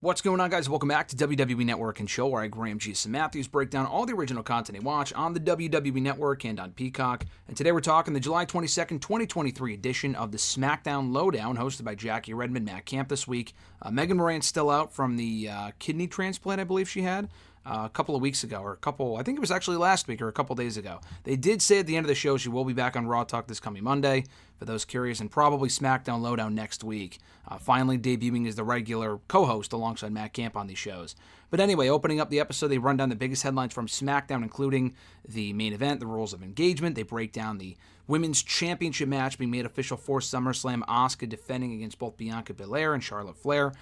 What's going on, guys? Welcome back to WWE Network and Show, where I, Graham G. Matthews, break down all the original content you watch on the WWE Network and on Peacock. And today we're talking the July 22nd, 2023 edition of the SmackDown LowDown, hosted by Jackie Redmond, Matt Camp this week. Megan Morant's still out from the kidney transplant, I believe she had. A couple of weeks ago, I think it was actually last week or a couple days ago. They did say at the end of the show she will be back on Raw Talk this coming Monday, for those curious, and probably SmackDown LowDown next week, finally debuting as the regular co-host alongside Matt Camp on these shows. But anyway, opening up the episode, they run down the biggest headlines from SmackDown, including the main event, the rules of engagement. They break down the Women's Championship match being made official for SummerSlam, Asuka defending against both Bianca Belair and Charlotte Flair.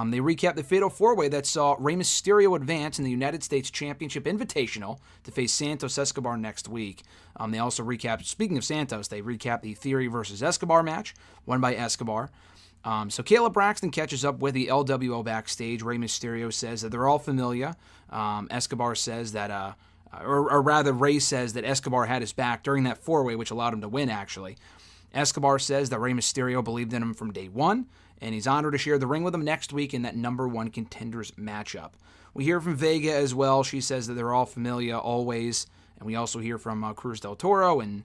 They recap the Fatal 4-Way that saw Rey Mysterio advance in the United States Championship Invitational to face Santos Escobar next week. They also recap, speaking of Santos, they recap the Theory versus Escobar match, won by Escobar. So Kayla Braxton catches up with the LWO backstage. Rey Mysterio says that they're all familiar. Escobar says that, or rather Rey says that Escobar had his back during that 4-way, which allowed him to win, actually. Escobar says that Rey Mysterio believed in him from day one, and he's honored to share the ring with him next week in that number one contenders matchup. We hear from Vega as well. She says that they're all familiar always. And we also hear from Cruz del Toro and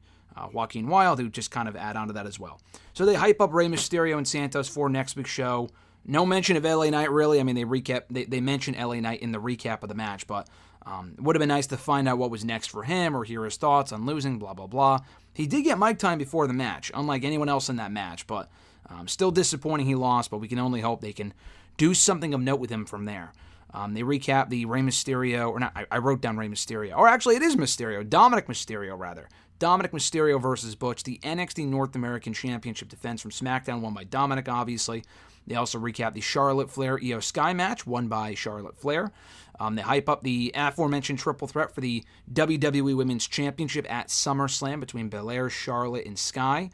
Joaquin Wilde, who just kind of add on to that as well. So they hype up Rey Mysterio and Santos for next week's show. No mention of LA Knight, really. I mean, they mention LA Knight in the recap of the match, but it would have been nice to find out what was next for him or hear his thoughts on losing, blah, blah, blah. He did get mic time before the match, unlike anyone else in that match, but still disappointing he lost, but we can only hope they can do something of note with him from there. They recap the Rey Mysterio, or not, I wrote down Rey Mysterio, or actually it is Mysterio, Dominic Mysterio rather. Dominic Mysterio versus Butch, the NXT North American Championship defense from SmackDown, won by Dominic, obviously. They also recap the Charlotte Flair Io Sky match, won by Charlotte Flair. They hype up the aforementioned triple threat for the WWE Women's Championship at SummerSlam between Belair, Charlotte, and Sky.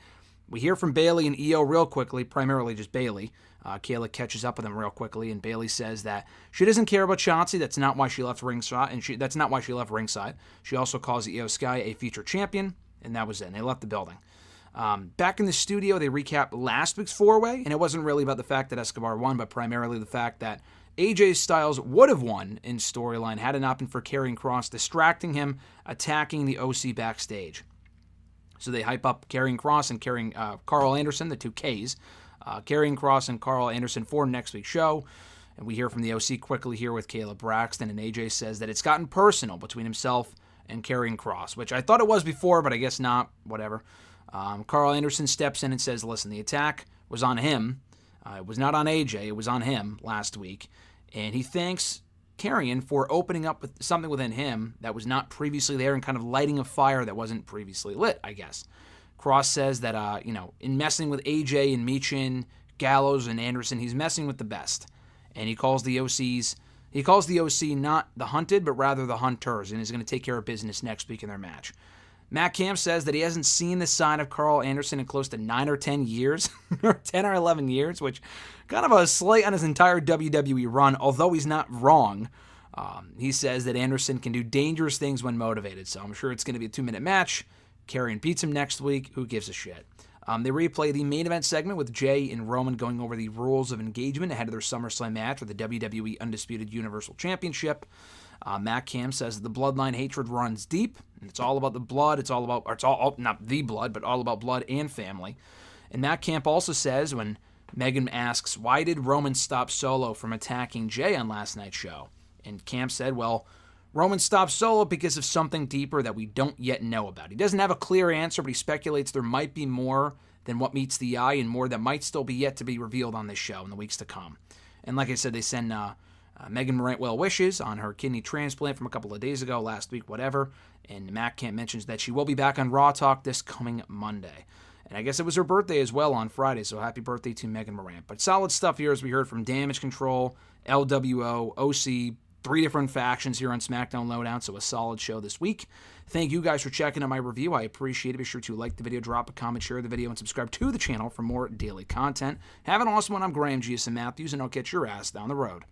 We hear from Bayley and Io real quickly, primarily just Bayley. Kayla catches up with them real quickly, and Bayley says that she doesn't care about Shotzi. That's not why she left ringside, and that's not why she left ringside. She also calls Io Sky a future champion, and that was it. And they left the building. Back in the studio, they recap last week's 4-way, and it wasn't really about the fact that Escobar won, but primarily the fact that AJ Styles would have won in storyline had it not been for Karrion Kross distracting him, attacking the OC backstage. So they hype up Karrion Kross and Carl Anderson, the two Ks. Karrion Kross and Carl Anderson for next week's show. And we hear from the OC quickly here with Kayla Braxton, and AJ says that it's gotten personal between himself and Karrion Kross, which I thought it was before, but I guess not, whatever. Carl Anderson steps in and says, listen, the attack was on him. It was not on AJ, it was on him last week. And he thanks Karrion for opening up with something within him that was not previously there and kind of lighting a fire that wasn't previously lit, I guess. Kross says that, in messing with AJ and Michin, Gallows, and Anderson, he's messing with the best. And he calls the OC not the hunted, but rather the hunters, and is going to take care of business next week in their match. Matt Camp says that he hasn't seen the side of Carl Anderson in close to 9 or 10 years, or 10 or 11 years, which kind of a slight on his entire WWE run, although he's not wrong. He says that Anderson can do dangerous things when motivated, so I'm sure it's going to be a 2-minute match. Karrion beats him next week. Who gives a shit? They replay the main event segment with Jay and Roman going over the rules of engagement ahead of their SummerSlam match for the WWE Undisputed Universal Championship. Matt Camp says the bloodline hatred runs deep, and it's all about the blood. It's all not the blood, but all about blood and family. And Matt Camp also says, when Megan asks, why did Roman stop Solo from attacking Jay on last night's show? And Camp said, well, Roman stopped Solo because of something deeper that we don't yet know about. He doesn't have a clear answer, but he speculates there might be more than what meets the eye and more that might still be yet to be revealed on this show in the weeks to come. And like I said, they send Megan Morant well wishes on her kidney transplant from a couple of days ago, last week, whatever. And Matt Camp mentions that she will be back on Raw Talk this coming Monday. And I guess it was her birthday as well on Friday, so happy birthday to Megan Morant. But solid stuff here, as we heard from Damage Control, LWO, OC, 3 different factions here on SmackDown LowDown, so a solid show this week. Thank you guys for checking out my review. I appreciate it. Be sure to like the video, drop a comment, share the video, and subscribe to the channel for more daily content. Have an awesome one. I'm Graham G. Matthews, and I'll catch your ass down the road.